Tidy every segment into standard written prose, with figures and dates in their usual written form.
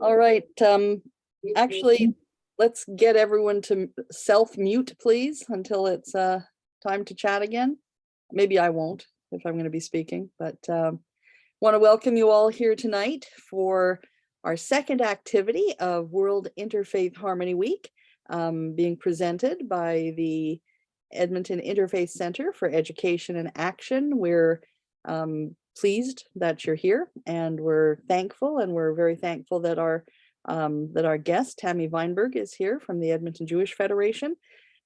All right. Actually, let's get everyone to self-mute, please, until it's time to chat again. Maybe I won't if I'm going to be speaking, but want to welcome you all here tonight for our second activity of World Interfaith Harmony Week, being presented by the Edmonton Interfaith Center for Education and Action. We're pleased that you're here, and we're thankful, and we're very thankful that our guest Tammy Weinberg is here from the Edmonton Jewish Federation.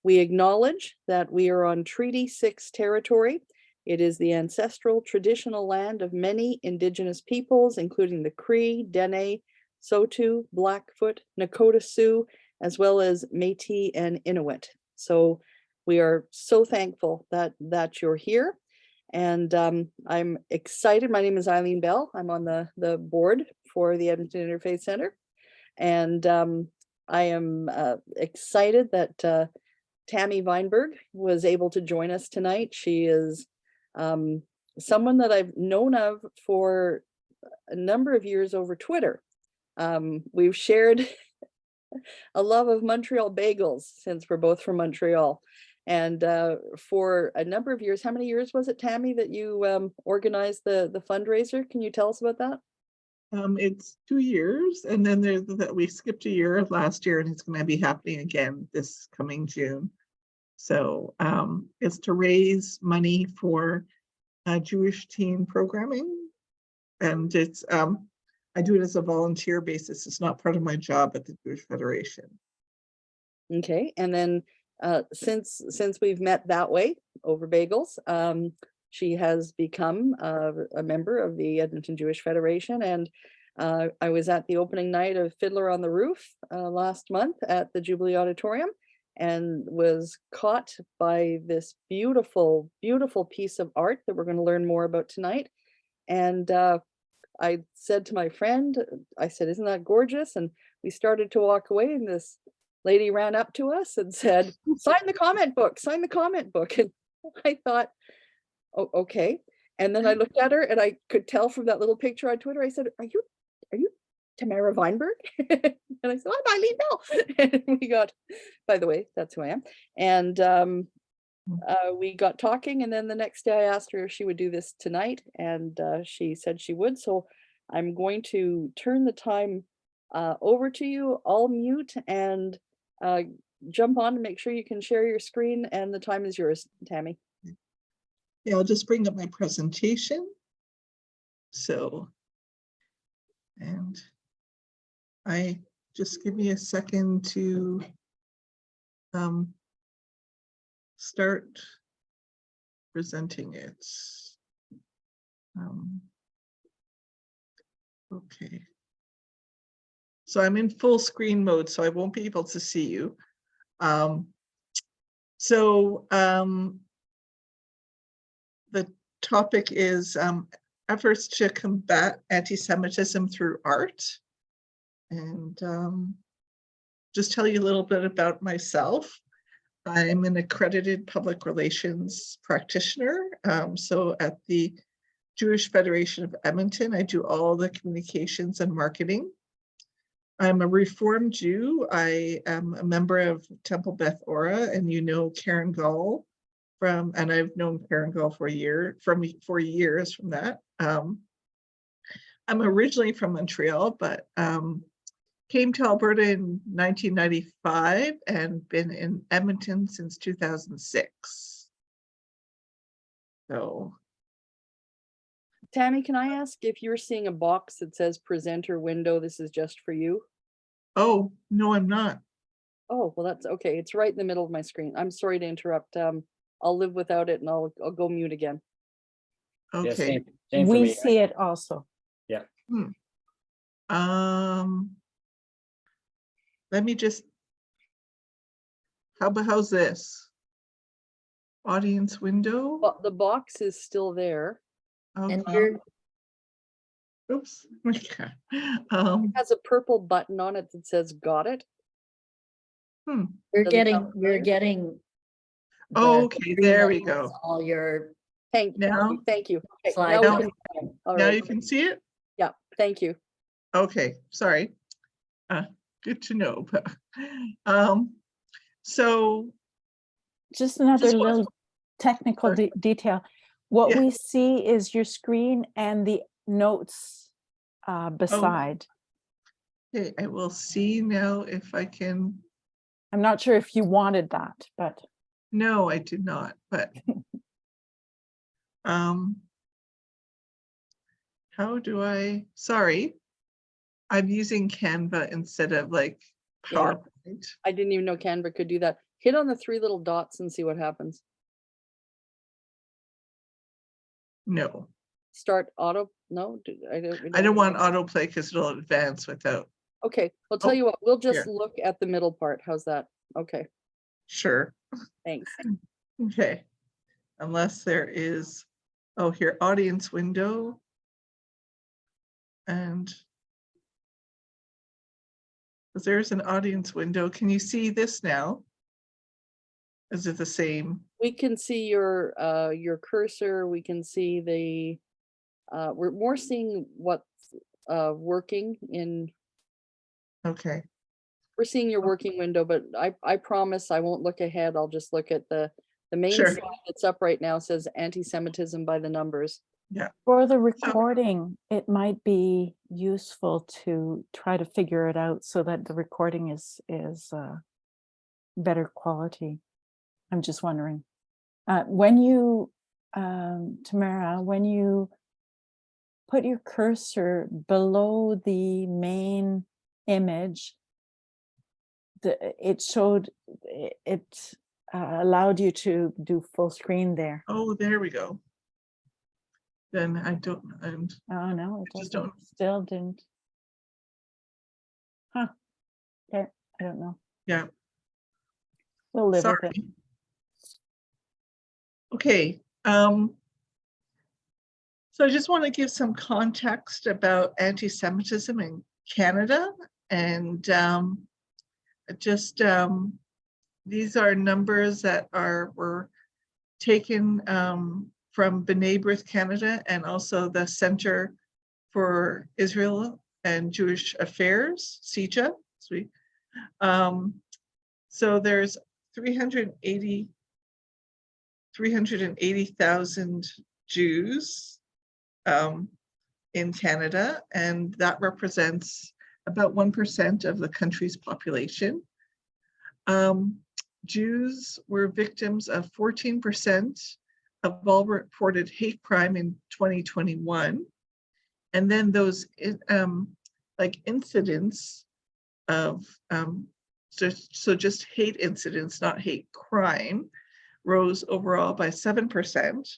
We acknowledge that we are on Treaty 6 territory. It is the ancestral traditional land of many Indigenous peoples, including the Cree, Dene, Saulteaux, Blackfoot, Nakota Sioux, as well as Métis and Inuit. So we are so thankful that you're here. And I'm excited. My name is Eileen Bell. I'm on the board for the Edmonton Interfaith Center. And I am excited that Tammy Weinberg was able to join us tonight. She is someone that I've known of for a number of years over Twitter. We've shared a love of Montreal bagels since we're both from Montreal. And for a number of years, how many years was it, Tammy, that you organized the fundraiser? Can you tell us about that? It's 2 years, and then there's that we skipped a year last year, and it's going to be happening again this coming June. So it's to raise money for Jewish teen programming, and it's I do it as a volunteer basis. It's not part of my job at the Jewish Federation. Okay, and then since we've met that way over bagels, she has become a member of the Edmonton Jewish Federation, and I was at the opening night of Fiddler on the Roof last month at the Jubilee Auditorium, and was caught by this beautiful, beautiful piece of art that we're going to learn more about tonight. And I said to my friend, I said, "Isn't that gorgeous?" And we started to walk away, and this lady ran up to us and said, "Sign the comment book, sign the comment book." And I thought, "Oh, okay." And then I looked at her, and I could tell from that little picture on Twitter, I said, are you Tamara Weinberg?" And I said, "I'm Eileen Bell." And we got, by the way, that's who I am. And we got talking, and then the next day I asked her if she would do this tonight, and she said she would. So I'm going to turn the time over to you. I'll mute and jump on to make sure you can share your screen, and the time is yours, Tammy. Yeah, I'll just bring up my presentation. So, and I just give me a second to start presenting it. Okay. So I'm in full screen mode, so I won't be able to see you. The topic is efforts to combat anti-Semitism through art. And just tell you a little bit about myself. I'm an accredited public relations practitioner. So at the Jewish Federation of Edmonton, I do all the communications and marketing. I'm a Reformed Jew. I am a member of Temple Beth Ora, and you know Karen Gall and I've known Karen Gall for years from that. I'm originally from Montreal, but came to Alberta in 1995 and been in Edmonton since 2006. So, Tammy, can I ask if you're seeing a box that says presenter window, this is just for you? Oh, no, I'm not. Oh, well, that's okay. It's right in the middle of my screen. I'm sorry to interrupt. I'll live without it, and I'll go mute again. Okay. Yeah, same for We me. see it also. Yeah. Let me just, how's this? Audience window? Well, the box is still there. And you're, Oops. Okay. It has a purple button on it that says "Got it." you're Does it sound getting, familiar? you're getting. Oh, the okay, screen there that we has go. all your Thank Now? you, thank you. Okay, Slide now we down. can- All Now right, you can see it? yeah, thank you. Okay, sorry. Good to know. Um, so, Just another Just one- little technical Sorry. detail. What Yeah. we see is your screen and the notes beside. okay, I will see now if I can. I'm not sure if you wanted that, but No, I did not, but how do I, sorry. I'm using Canva instead of like Yeah. PowerPoint. I didn't even know Canva could do that. Hit on the 3 little dots and see what happens. No, Start auto, no, I don't want autoplay because it'll advance without, Okay, I'll tell Oh, you what, we'll just here. look at the middle part. How's that? Okay, sure. thanks. Okay, unless there is, oh, here, audience window. And there's an audience window. Can you see this now? Is it the same? We can see your cursor, we can see the, we're more seeing what's working in, Okay, we're seeing your working window, but I promise I won't look ahead. I'll just look at the main Sure. slide that's up right now says anti-Semitism by the numbers. for the recording, it might be useful to try to figure it out so that the recording is better quality. I'm just wondering. When you, Tamara, when you put your cursor below the main image, it showed, it allowed you to do full screen there. oh, there we go. Then I don't, Oh, no, it I just doesn't, still didn't. Huh, okay, I don't know. yeah, We'll live with it. sorry. Okay, so I just want to give some context about anti-Semitism in Canada, and just these are numbers that were taken from B'nai B'rith Canada and also the Center for Israel and Jewish Affairs, CIJA. So there's 380,000 Jews in Canada, and that represents about 1% of the country's population. Jews were victims of 14% of all reported hate crime in 2021. And then those like incidents of, so just hate incidents, not hate crime, rose overall by 7%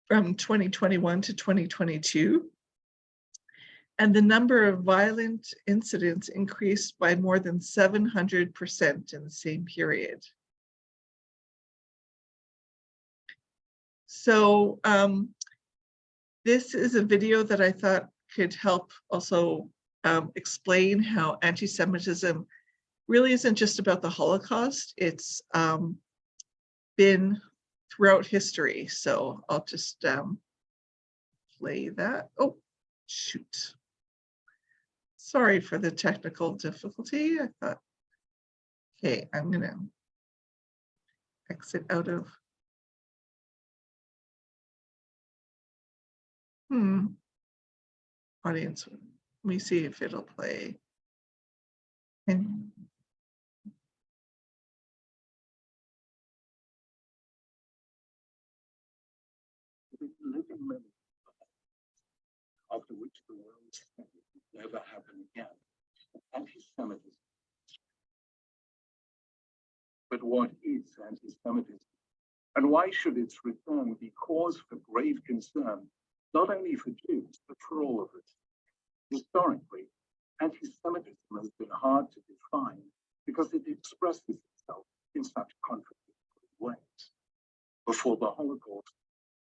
from 2021 to 2022. And the number of violent incidents increased by more than 700% in the same period. So this is a video that I thought could help also explain how anti-Semitism really isn't just about the Holocaust. It's been throughout history. So I'll just play that. Oh, shoot. Sorry for the technical difficulty. I thought, okay, I'm gonna exit out of. Audience. Let me see if it'll play. And after which the world will never happen again. Anti-Semitism. But what is anti-Semitism? And why should its return be cause for grave concern, not only for Jews, but for all of us? Historically, anti-Semitism has been hard to define because it expresses itself in such contradictory ways. Before the Holocaust,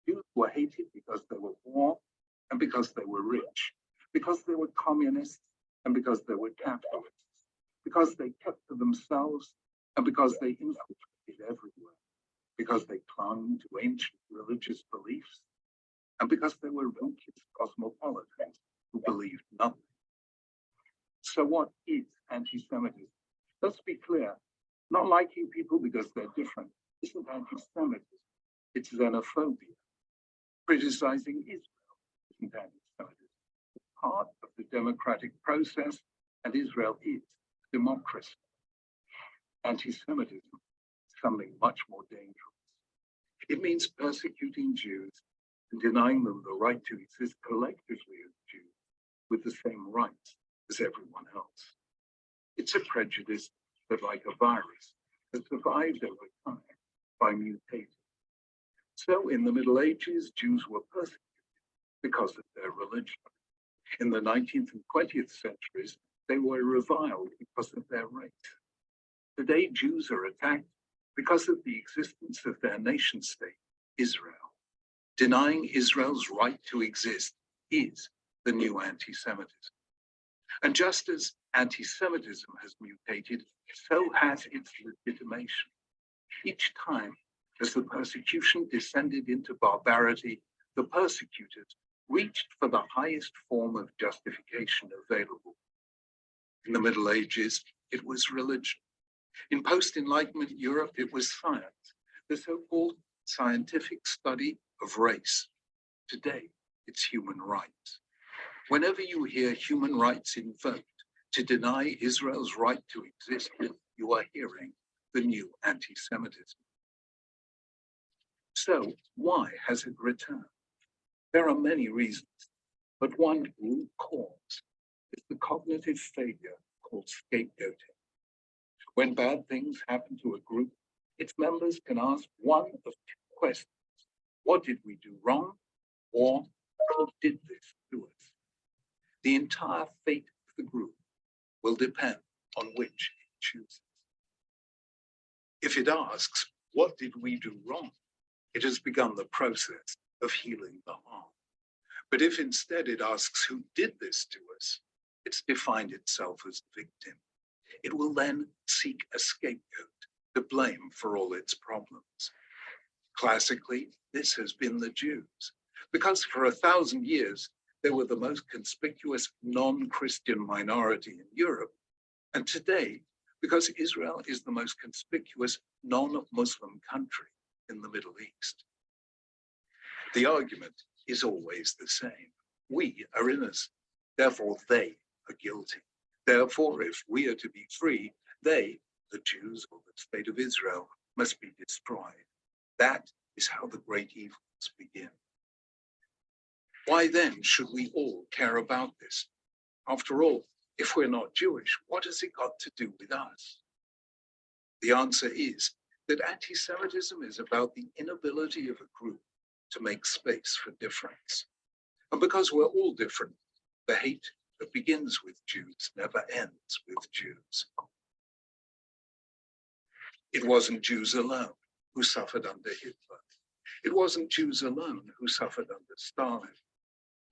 Jews were hated because they were poor and because they were rich, because they were communists and because they were capitalists, because they kept to themselves and because they infiltrated everywhere. because they clung to ancient religious beliefs, and because they were religious cosmopolitans who believed nothing. So what is anti-Semitism? Let's be clear, not liking people because they're different isn't anti-Semitism, it's xenophobia. Criticizing Israel isn't anti-Semitism. It's part of the democratic process, and Israel is a democracy. Anti-Semitism is something much more dangerous. It means persecuting Jews and denying them the right to exist collectively as Jews with the same rights as everyone else. It's a prejudice that, like a virus, has survived over time by mutating. So in the Middle Ages, Jews were persecuted because of their religion. In the 19th and 20th centuries, they were reviled because of their race. Today, Jews are attacked because of the existence of their nation state, Israel. Denying Israel's right to exist is the new anti-Semitism. And just as anti-Semitism has mutated, so has its legitimation. Each time, as the persecution descended into barbarity, the persecutors reached for the highest form of justification available. In the Middle Ages, it was religion. In post-Enlightenment Europe, it was science, the so-called scientific study of race. Today, it's human rights. Whenever you hear human rights invoked to deny Israel's right to exist, you are hearing the new anti-Semitism. So why has it returned? There are many reasons, but one root cause is the cognitive failure called scapegoating. When bad things happen to a group, its members can ask one of two questions. What did we do wrong? Or who did this to us? The entire fate of the group will depend on which it chooses. If it asks, what did we do wrong? It has begun the process of healing the harm. But if instead it asks, who did this to us? It's defined itself as victim. It will then seek a scapegoat to blame for all its problems. Classically, this has been the Jews, because for 1,000 years, they were the most conspicuous non-Christian minority in Europe. And today, because Israel is the most conspicuous non-Muslim country in the Middle East. The argument is always the same. We are innocent, therefore they are guilty. Therefore, if we are to be free, they, the Jews or the state of Israel, must be destroyed. That is how the great evils begin. Why then should we all care about this? After all, if we're not Jewish, what has it got to do with us? The answer is that anti-Semitism is about the inability of a group to make space for difference. And because we're all different, the hate that begins with Jews never ends with Jews. It wasn't Jews alone who suffered under Hitler. It wasn't Jews alone who suffered under Stalin.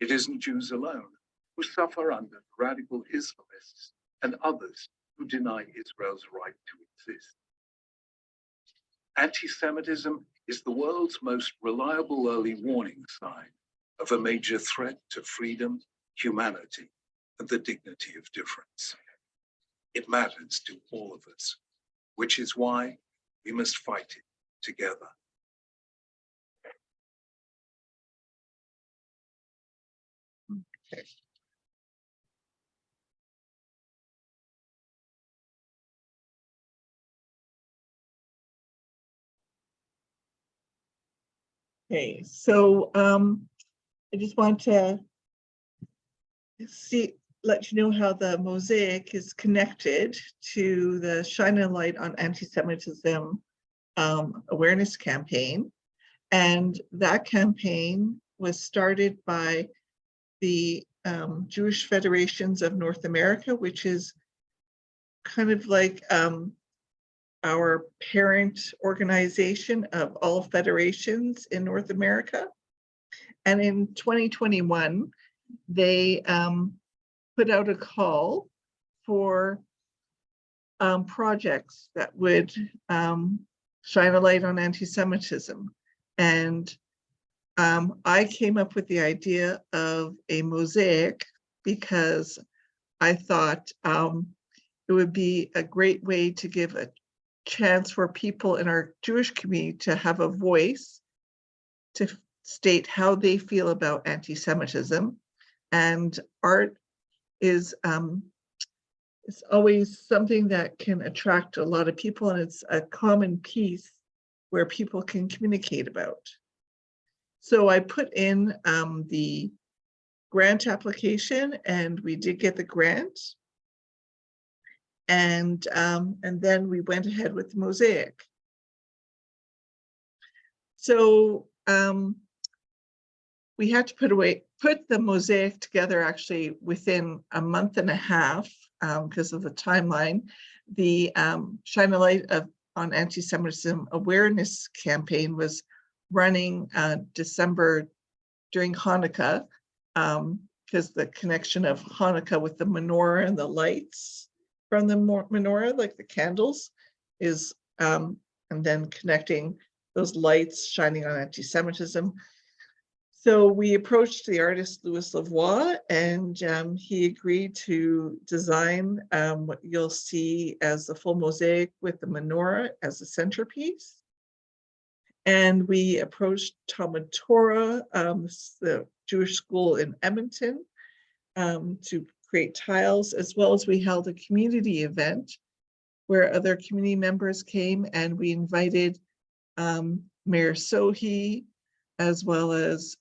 It isn't Jews alone who suffer under radical Islamists and others who deny Israel's right to exist. Anti-Semitism is the world's most reliable early warning sign of a major threat to freedom, humanity, and the dignity of difference. It matters to all of us, which is why we must fight it together. Okay. Okay, so I just want to let you know how the mosaic is connected to the Shine a Light on Anti-Semitism awareness campaign. And that campaign was started by the Jewish Federations of North America, which is kind of like our parent organization of all federations in North America. And in 2021, they put out a call for projects that would shine a light on anti-Semitism. And I came up with the idea of a mosaic because I thought it would be a great way to give a chance for people in our Jewish community to have a voice to state how they feel about anti-Semitism. And art is it's always something that can attract a lot of people, and it's a common piece where people can communicate about. So I put in the grant application, and we did get the grant. And then we went ahead with the mosaic. So we had to put the mosaic together actually within a month and a half because of the timeline. The Shine a Light on Anti-Semitism awareness campaign was running December during Hanukkah, because the connection of Hanukkah with the menorah and the lights from the menorah, like the candles, is and then connecting those lights shining on anti-Semitism. So we approached the artist Louis Lavoie, and he agreed to design what you'll see as the full mosaic with the menorah as a centerpiece. And we approached Talmud Torah, the Jewish school in Edmonton, to create tiles, as well as we held a community event where other community members came, and we invited Mayor Sohi, as well as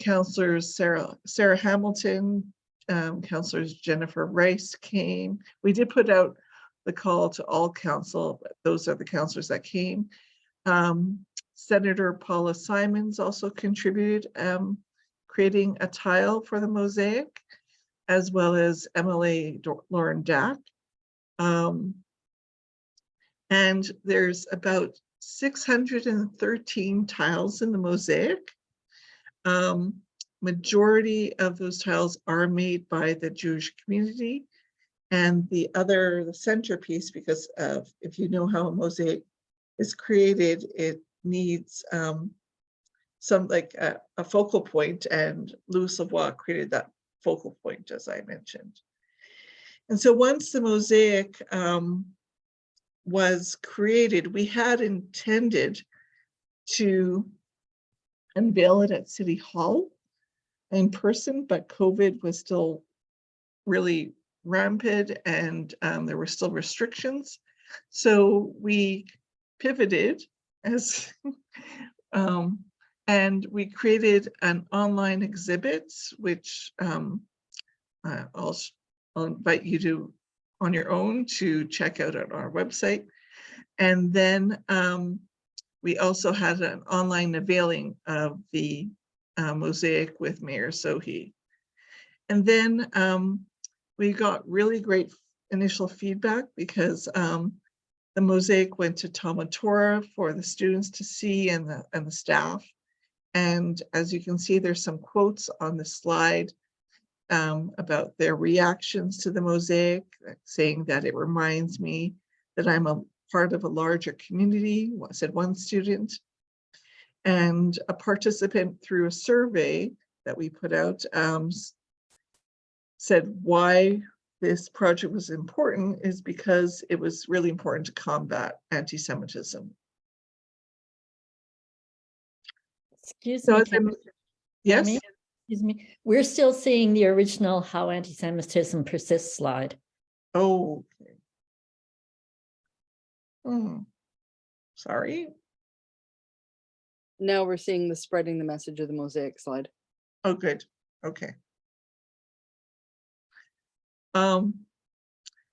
councillors Sarah Hamilton, councillors Jennifer Rice came. We did put out the call to all council, but those are the councillors that came. Senator Paula Simons also contributed, creating a tile for the mosaic, as well as MLA Lauren Dack. And there's about 613 tiles in the mosaic. Majority of those tiles are made by the Jewish community, and the centerpiece, because if you know how a mosaic is created, it needs some like a focal point, and Louis Lavoie created that focal point, as I mentioned. And so once the mosaic was created, we had intended to unveil it at City Hall in person, but COVID was still really rampant, and there were still restrictions. So we pivoted as and we created an online exhibit, which I'll invite you to on your own to check out on our website. And then we also had an online unveiling of the mosaic with Mayor Sohi. And then we got really great initial feedback, because the mosaic went to Talmud Torah for the students to see, and the staff. And as you can see, there's some quotes on the slide about their reactions to the mosaic, saying that it reminds me that I'm a part of a larger community, said one student. And a participant through a survey that we put out said why this project was important is because it was really important to combat anti-Semitism. Excuse So me, yes. Tammy, excuse me. We're still seeing the original How Anti-Semitism Persists slide. Oh, okay. Sorry. Now we're seeing the spreading the message of the mosaic slide. Oh, good. Okay.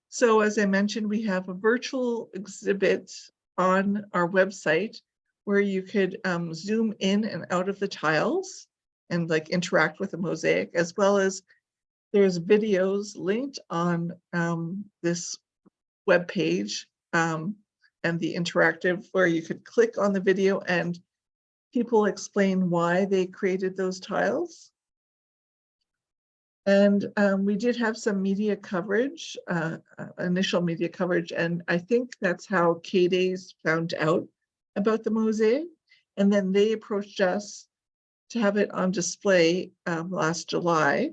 So as I mentioned, we have a virtual exhibit on our website where you could zoom in and out of the tiles and like interact with the mosaic, as well as there's videos linked on this web page and the interactive, where you could click on the video and people explain why they created those tiles. And we did have some media coverage, initial media coverage, and I think that's how K-Days found out about the mosaic. And then they approached us to have it on display last July.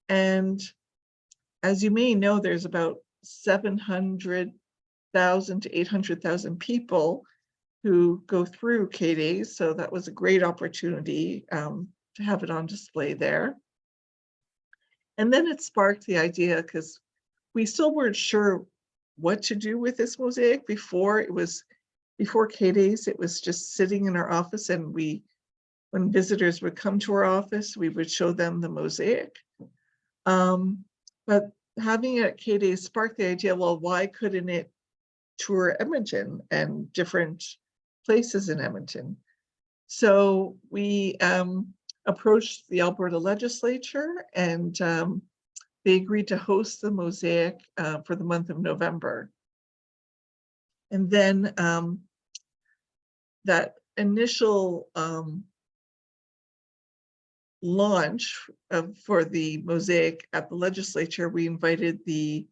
And as you may know, there's about 700,000 to 800,000 people who go through K-Days. So that was a great opportunity to have it on display there. And then it sparked the idea, because we still weren't sure what to do with this mosaic before K-Days. It was just sitting in our office, and when visitors would come to our office, we would show them the mosaic. But having it at K-Days sparked the idea, well, why couldn't it tour Edmonton and different places in Edmonton? So we approached the Alberta legislature, and they agreed to host the mosaic for the month of November. And then that initial launch for the mosaic at the legislature, we invited the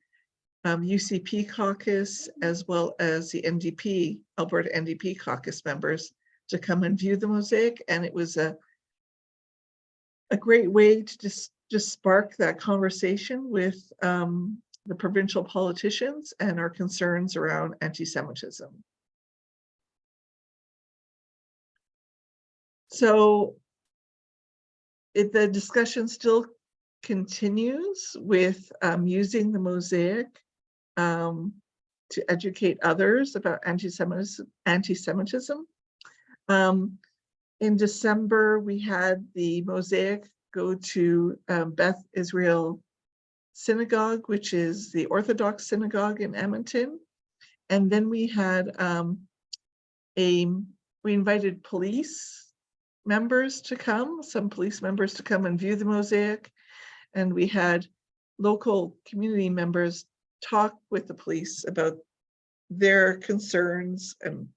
UCP caucus as well as the NDP, Alberta NDP caucus members to come and view the mosaic. And it was a great way to just spark that conversation with the provincial politicians and our concerns around anti-Semitism. So the discussion still continues with using the mosaic to educate others about anti-Semitism. In December, we had the mosaic go to Beth Israel Synagogue, which is the Orthodox synagogue in Edmonton. And then we had we invited police members to come, some police members to come and view the mosaic. And we had local community members talk with the police about their concerns and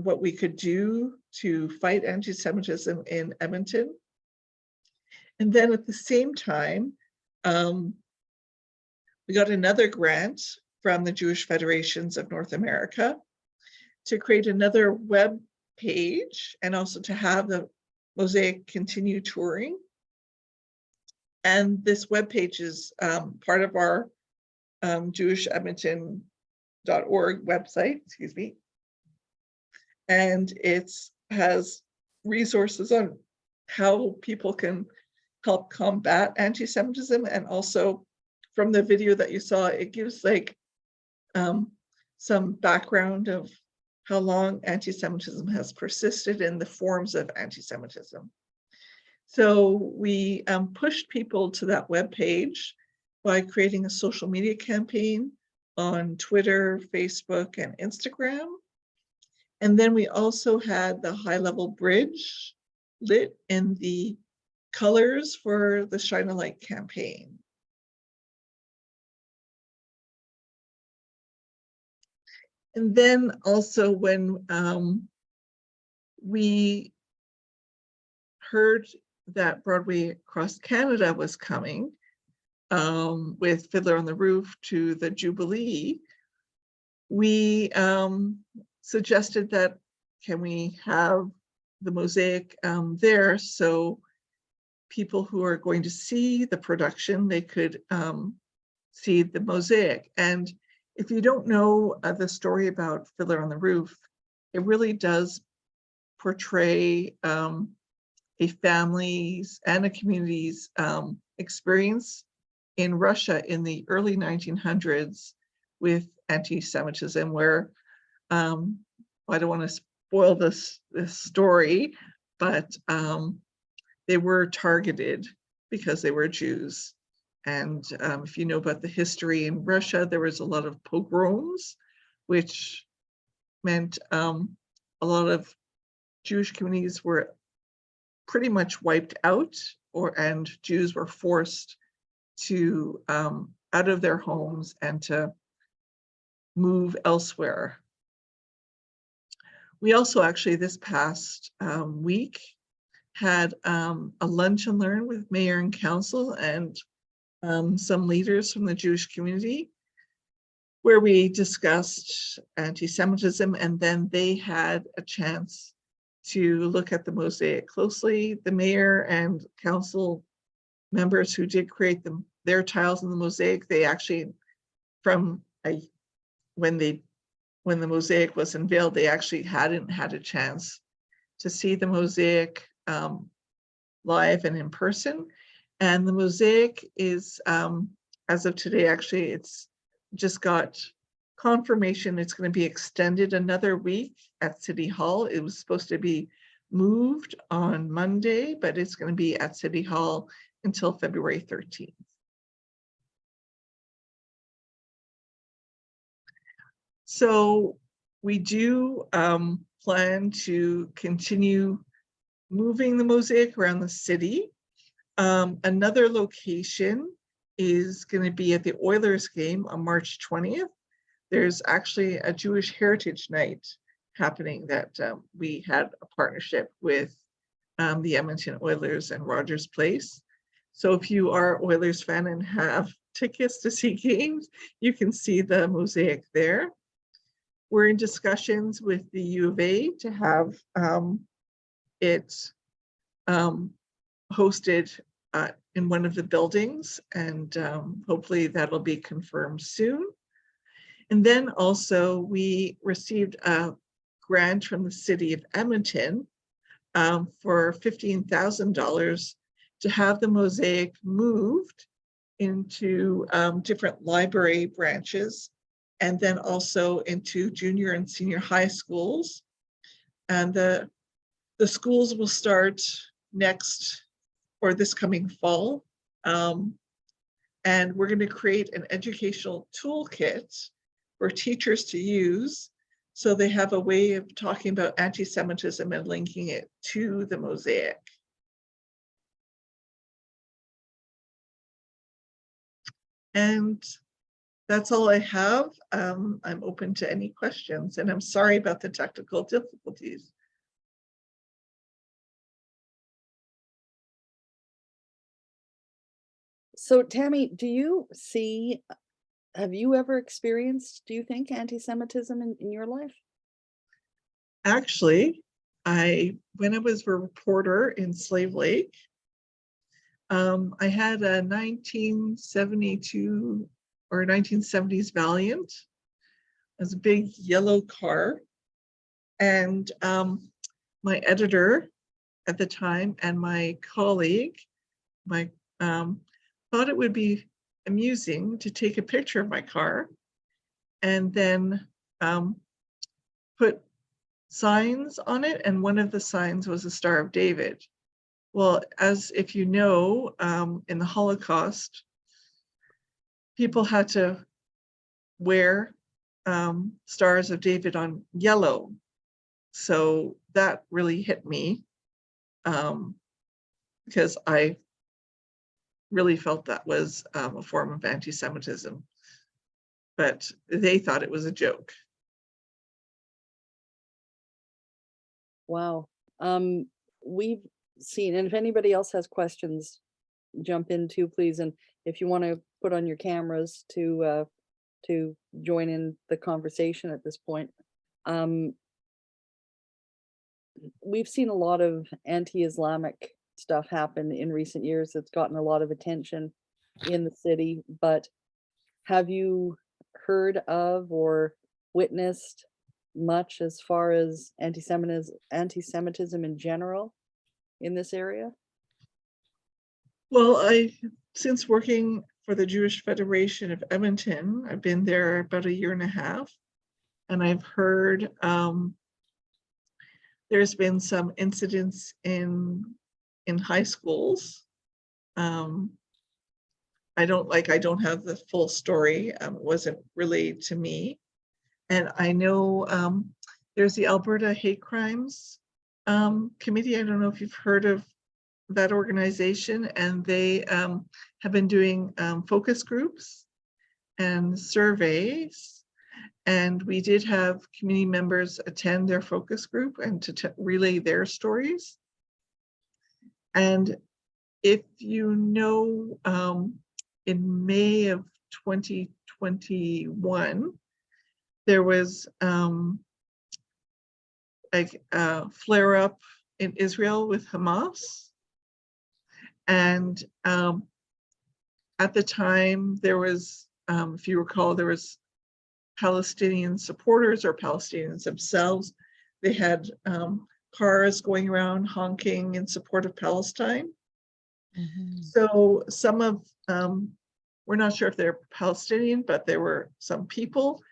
what we could do to fight anti-Semitism in Edmonton. And then at the same time, we got another grant from the Jewish Federations of North America to create another web page and also to have the mosaic continue touring. And this web page is part of our JewishEdmonton.org website, excuse me. And it has resources on how people can help combat anti-Semitism. And also from the video that you saw, it gives like some background of how long anti-Semitism has persisted in the forms of anti-Semitism. So we pushed people to that webpage by creating a social media campaign on Twitter, Facebook, and Instagram. And then we also had the high-level bridge lit in the colors for the Shine a Light campaign. And then also when we heard that Broadway Across Canada was coming with Fiddler on the Roof to the Jubilee, we suggested that can we have the mosaic there so people who are going to see the production, they could see the mosaic. And if you don't know the story about Fiddler on the Roof, it really does portray a family's and a community's experience in Russia in the early 1900s with anti-Semitism, where I don't want to spoil this story, but they were targeted because they were Jews. And if you know about the history in Russia, there was a lot of pogroms, which meant a lot of Jewish communities were pretty much wiped out, and Jews were forced to out of their homes and to move elsewhere. We also actually this past week had a lunch and learn with mayor and council and some leaders from the Jewish community, where we discussed anti-Semitism, and then they had a chance to look at the mosaic closely. The mayor and council members who did create their tiles in the mosaic, they actually, when the mosaic was unveiled, they actually hadn't had a chance to see the mosaic live and in person. And the mosaic is, as of today, actually, it's just got confirmation it's going to be extended another week at City Hall. It was supposed to be moved on Monday, but it's going to be at City Hall until February 13th. So we do plan to continue moving the mosaic around the city. Another location is going to be at the Oilers game on March 20th. There's actually a Jewish Heritage Night happening that we had a partnership with the Edmonton Oilers and Rogers Place. So if you are Oilers fan and have tickets to see games, you can see the mosaic there. We're in discussions with the U of A to have it hosted in one of the buildings, and hopefully that'll be confirmed soon. And then also we received a grant from the city of Edmonton for $15,000 to have the mosaic moved into different library branches, and then also into junior and senior high schools. And the schools will start next or this coming fall. And we're going to create an educational toolkit for teachers to use, so they have a way of talking about anti-Semitism and linking it to the mosaic. And that's all I have. I'm open to any questions, and I'm sorry about the technical difficulties. So Tammy, have you ever experienced, do you think, anti-Semitism in your life? Actually, when I was a reporter in Slave Lake, I had a 1972 or 1970s Valiant. It was a big yellow car. And my editor at the time and my colleague, thought it would be amusing to take a picture of my car and then put signs on it. And one of the signs was a Star of David. Well, as if you know, in the Holocaust, people had to wear Stars of David on yellow. So that really hit me because I really felt that was a form of anti-Semitism, but they thought it was a joke. Wow. We've seen, and if anybody else has questions, jump in too, please. And if you want to put on your cameras to join in the conversation at this point. We've seen a lot of anti-Islamic stuff happen in recent years that's gotten a lot of attention in the city, but have you heard of or witnessed much as far as anti-Semitism in general in this area? Well, since working for the Jewish Federation of Edmonton, I've been there about 1.5 years, and I've heard there's been some incidents in high schools. I don't have the full story. It wasn't relayed to me. And I know there's the Alberta Hate Crimes Committee. I don't know if you've heard of that organization, and they have been doing focus groups and surveys. And we did have community members attend their focus group and to relay their stories. And if you know, in May of 2021, there was a flare up in Israel with Hamas. And at the time, there was, if you recall, there was Palestinian supporters or Palestinians themselves. They had cars going around honking in support of Palestine. So some of, we're not sure if they're Palestinian, but there were some people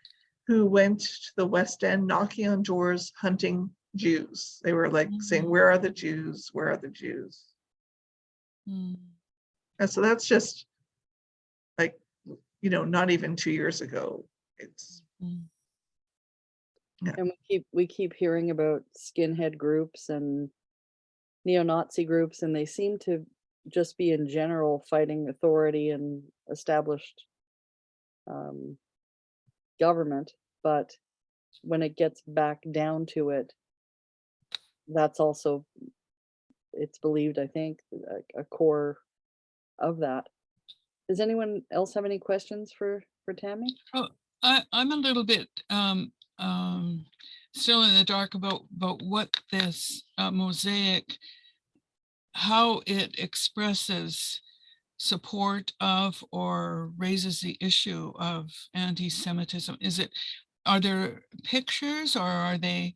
who went to the West End knocking on doors, hunting Jews. They were like saying, "Where are the Jews? Where are the Jews?" And so that's just like, not even 2 years ago. It's And we keep hearing about skinhead groups and neo-Nazi groups, and they seem to just be in general fighting authority and established government. But when it gets back down to it, that's also, it's believed, I think, a core of that. Does anyone else have any questions for Tammy? Oh, I'm a little bit still in the dark about what this mosaic, how it expresses support of or raises the issue of anti-Semitism. Are there pictures, or are they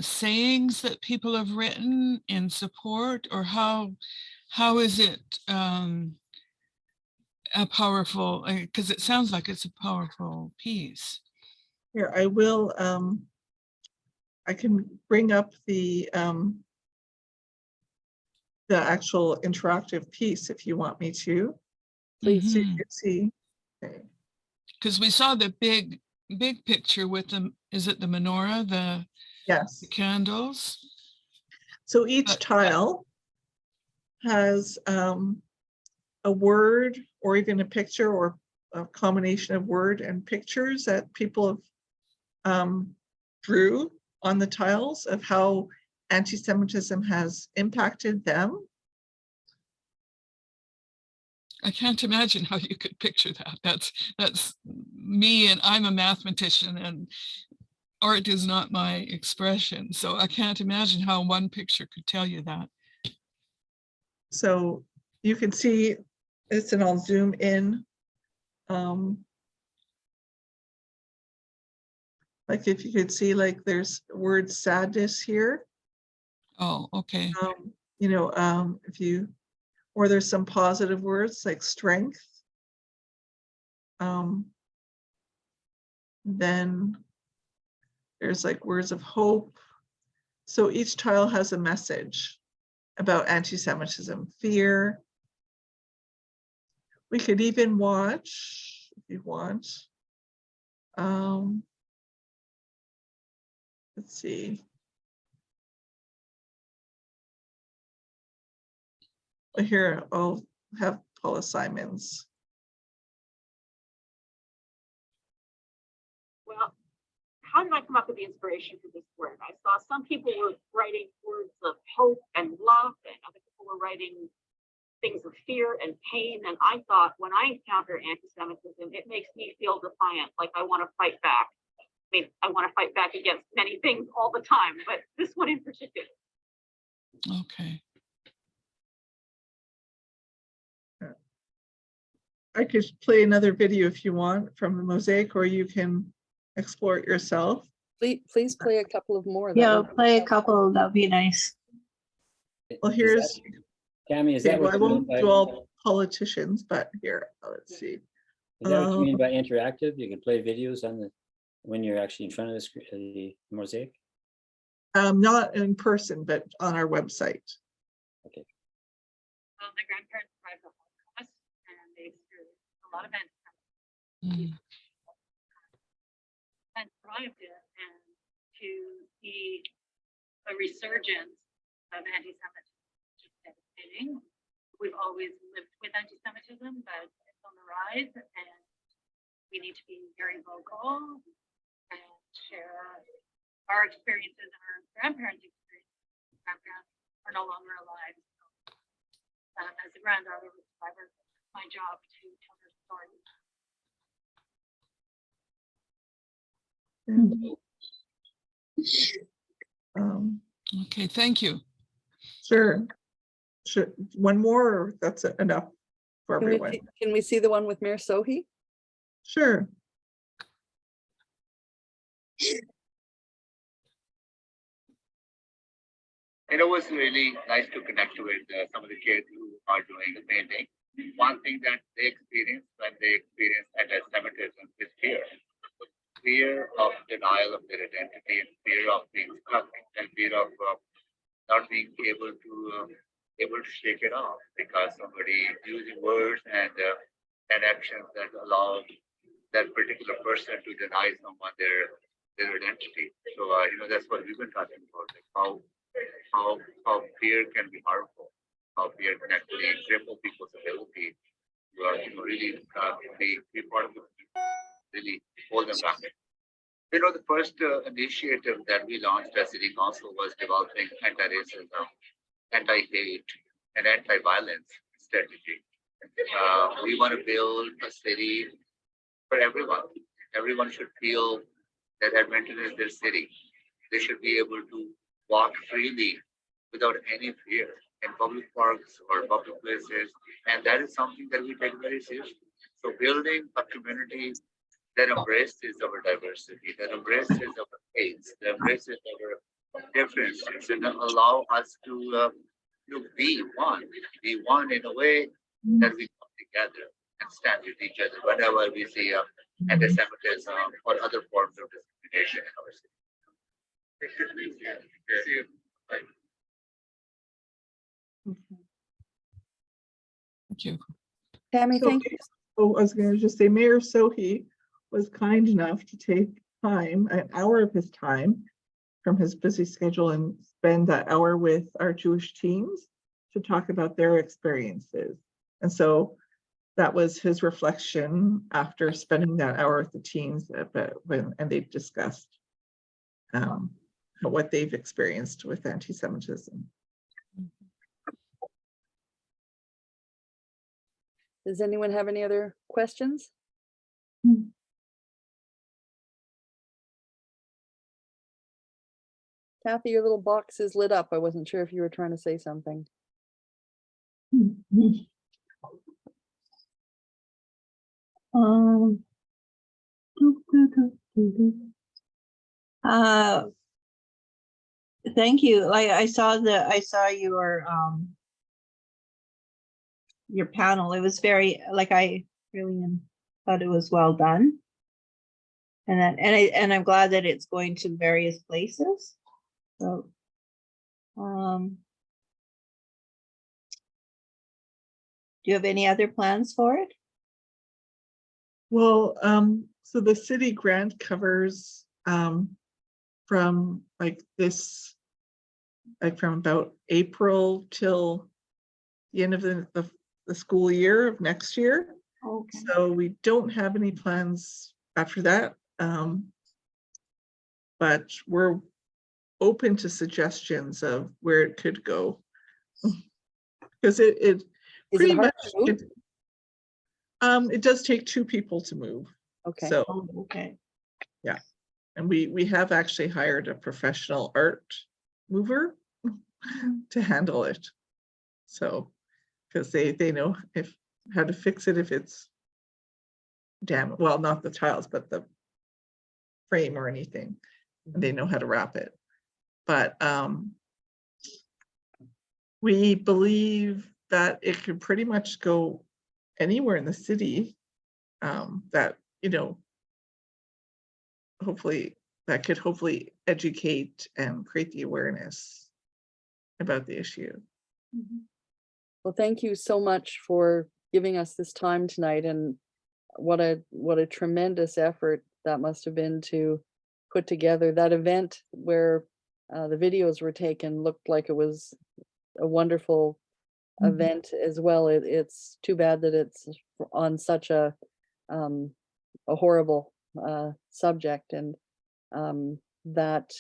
sayings that people have written in support, or how is it a powerful, because it sounds like it's a powerful piece. here, I will, I can bring up the actual interactive piece if you want me to. Please, so you can see. Okay. Because we saw the big picture with them. Is it the menorah, the Yes. candles? So each tile has a word or even a picture or a combination of word and pictures that people have drew on the tiles of how anti-Semitism has impacted them. I can't imagine how you could picture that. That's me, and I'm a mathematician, and art is not my expression. So I can't imagine how one picture could tell you that. So you can see this, and I'll zoom in. Like if you could see, like there's word sadness here. Oh, okay. If you, or there's some positive words like strength. Then there's like words of hope. So each tile has a message about anti-Semitism, fear. We could even watch, if you want. Let's see. Here, I'll have Paula Simons. Well, how did I come up with the inspiration for this word? I saw some people were writing words of hope and love, and other people were writing things of fear and pain. And I thought, when I encounter anti-Semitism, it makes me feel defiant, like I want to fight back. I mean, I want to fight back against many things all the time, but this one in particular. Okay. I could play another video if you want from the mosaic, or you can explore it yourself. Please play a couple of more. Yeah, play a couple. That'd be nice. Well, here's, Tammy, is okay, that well, what I you mean won't by, do all politicians, but here, let's see. is that what you mean by interactive? You can play videos on when you're actually in front of the mosaic? Not in person, but on our website. Okay. Well, my grandparents survived the Holocaust, and they experienced a lot of anti-Semitism. And survived it, and to see a resurgence of anti-Semitism is just devastating. We've always lived with anti-Semitism, but it's on the rise, and we need to be very vocal and share our experiences and our grandparents' experiences. Grandparents are no longer alive, so granddaughter of a survivor. It's my job to tell her story. Okay, thank you. Sure. Sure. One more, or that's enough for Can we, everyone? can we see the one with Mir Sohi? Sure. And it was really nice to connect with some of the kids who are doing the painting. One thing that they experience when they experience anti-Semitism is fear. Fear of denial of their identity, and fear of being stuck, and fear of not being able to shake it off because somebody using words and actions that allow that particular person to deny someone their identity. So that's what we've been talking about, like how fear can be harmful, how fear can actually cripple people's ability to really be part of the really hold them back. The first initiative that we launched as City Council was developing anti-racism, anti-hate, and anti-violence strategy. We want to build a city for everyone. Everyone should feel that Edmonton is their city. They should be able to walk freely without any fear in public parks or public places. And that is something that we take very seriously. So building a community that embraces our diversity, that embraces our faiths, that embraces our differences, and allow us to be one in a way that we come together and stand with each other whenever we see anti-Semitism or other forms of discrimination in our city. See you. Bye. Thank you. Tammy, So- thank you. Oh, I was going to just say Mayor Sohi was kind enough to take time, an hour of his time from his busy schedule, and spend that hour with our Jewish teams to talk about their experiences. And so that was his reflection after spending that hour with the teams, and they discussed what they've experienced with anti-Semitism. Does anyone have any other questions? Kathy, your little box is lit up. I wasn't sure if you were trying to say something. Um, uh, thank you. I saw your panel. It was very, I really thought it was well done. And I'm glad that it's going to various places. So, do you have any other plans for it? Well, so the city grant covers from from about April till the end of the school year of next year. Okay. So we don't have any plans after that. But we're open to suggestions of where it could go. Because it Is pretty it hard much to move? it does take two people to move. Okay. So Okay. yeah. And we have actually hired a professional art mover to handle it. So because they know how to fix it if it's damaged. Well, not the tiles, but the frame or anything. And they know how to wrap it. But we believe that it could pretty much go anywhere in the city that, hopefully educate and create the awareness about the issue. Well, thank you so much for giving us this time tonight, and what a tremendous effort that must have been to put together that event where the videos were taken. Looked like it was a wonderful event as well. It's too bad that it's on such a horrible subject, and that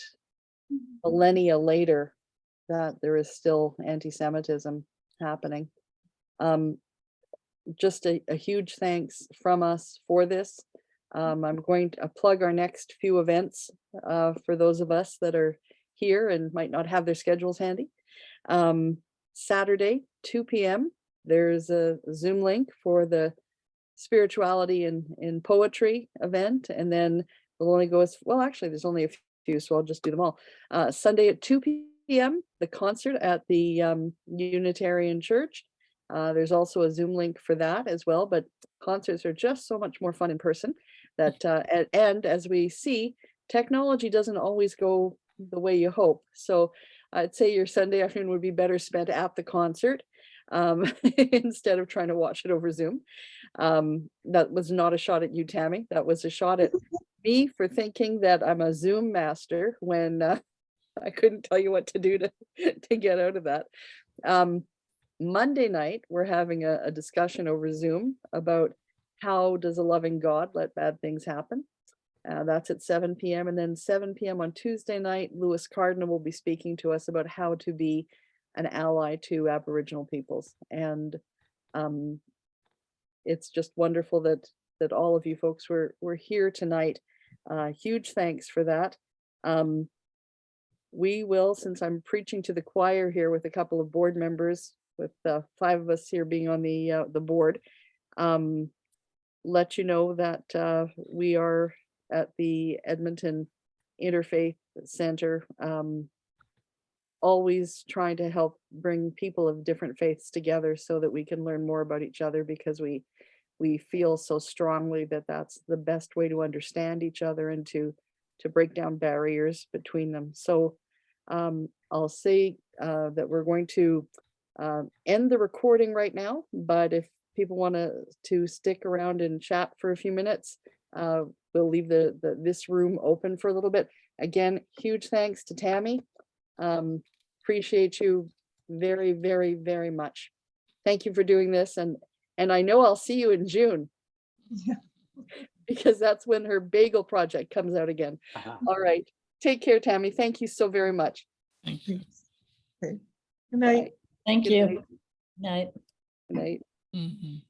millennia later that there is still anti-Semitism happening. Just a huge thanks from us for this. I'm going to plug our next few events for those of us that are here and might not have their schedules handy. Saturday, 2 p.m., there's a Zoom link for the spirituality in poetry event. And then we'll only go as well, actually, there's only a few, so I'll just do them all. Sunday at 2 p.m., the concert at the Unitarian Church. There's also a Zoom link for that as well, but concerts are just so much more fun in person that, and as we see, technology doesn't always go the way you hope. So I'd say your Sunday afternoon would be better spent at the concert instead of trying to watch it over Zoom. That was not a shot at you, Tammy. That was a shot at me for thinking that I'm a Zoom master when I couldn't tell you what to do to get out of that. Monday night, we're having a discussion over Zoom about how does a loving God let bad things happen. That's at 7 p.m. And then 7 p.m. on Tuesday night, Lewis Cardinal will be speaking to us about how to be an ally to Aboriginal peoples. And it's just wonderful that all of you folks were here tonight. Huge thanks for that. We will, since I'm preaching to the choir here with a couple of board members, with 5 of us here being on the board, let you know that we are at the Edmonton Interfaith Center, always trying to help bring people of different faiths together so that we can learn more about each other, because we feel so strongly that that's the best way to understand each other and to break down barriers between them. So I'll say that we're going to end the recording right now, but if people want to stick around and chat for a few minutes, we'll leave this room open for a little bit. Again, huge thanks to Tammy. Appreciate you very, very, very much. Thank you for doing this. And I know I'll see you in June. Yeah. Because that's when her bagel project comes out again. All right. Take care, Tammy. Thank you so very much. Thank you. Okay. Good night. Bye. Thank Good you. night. Night. Good night. Mhm.